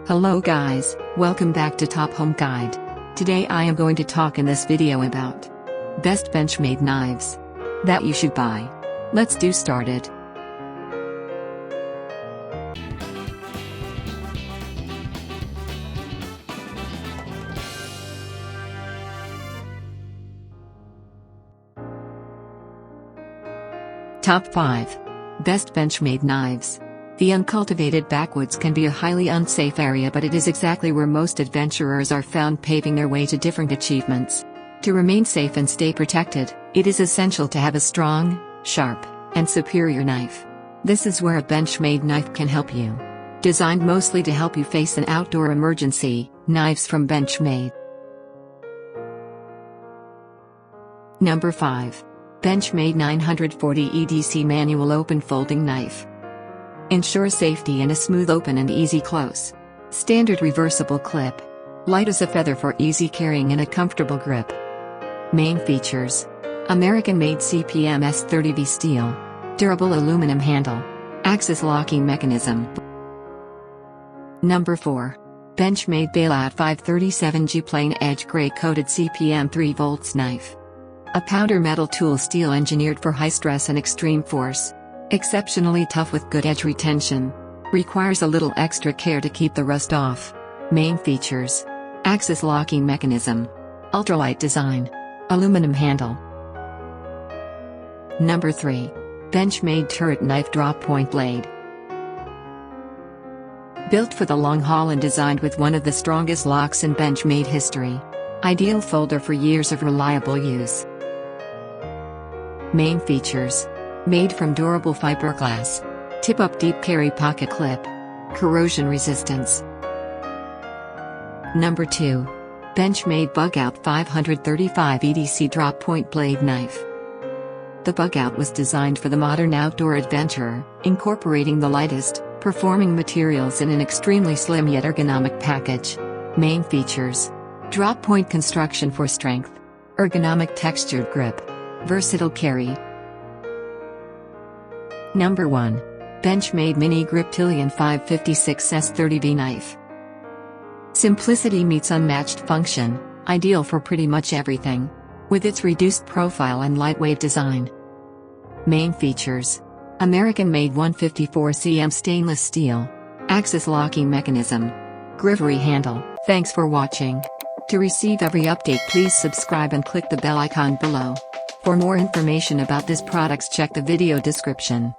Hello guys, welcome back to Top Home Guide. Today I am going to talk in this video about best Benchmade knives that you should buy. Let's do started. Top 5 Best Benchmade Knives. The uncultivated backwoods can be a highly unsafe area, but it is exactly where most adventurers are found, paving their way to different achievements. To remain safe and stay protected, it is essential to have a strong, sharp, and superior knife. This is where a Benchmade knife can help you. Designed mostly to help you face an outdoor emergency, knives from Benchmade. Number 5. Benchmade 940 EDC Manual Open Folding Knife. Ensure safety and a smooth open and easy close. Standard reversible clip. Light as a feather for easy carrying and a comfortable grip. Main features: American-made CPM S30V steel. Durable aluminum handle. Axis locking mechanism. Number 4. Benchmade Bailout 537G Plain Edge Gray Coated CPM 3 volts Knife. A powder metal tool, steel engineered for high stress and extreme force. Exceptionally tough with good edge retention. Requires a little extra care to keep the rust off. Main features: axis locking mechanism. Ultralight design. Aluminum handle. Number 3. Benchmade Turret Knife Drop Point Blade. Built for the long haul and designed with one of the strongest locks in Benchmade history. Ideal folder for years of reliable use. Main features: made from durable fiberglass. Tip-up deep carry pocket clip. Corrosion resistance. Number 2. Benchmade Bugout 535 EDC Drop Point Blade Knife. The Bugout was designed for the modern outdoor adventurer, incorporating the lightest, performing materials in an extremely slim yet ergonomic package. Main features: drop point construction for strength. Ergonomic textured grip. Versatile carry. Number 1. Benchmade Mini Griptilian 556 S30V Knife. Simplicity meets unmatched function, ideal for pretty much everything. With its reduced profile and lightweight design. Main features: American-made 154 cm stainless steel. Axis locking mechanism. Grivery handle. Thanks for watching. To receive every update, please subscribe and click the bell icon below. For more information about this products, check the video description.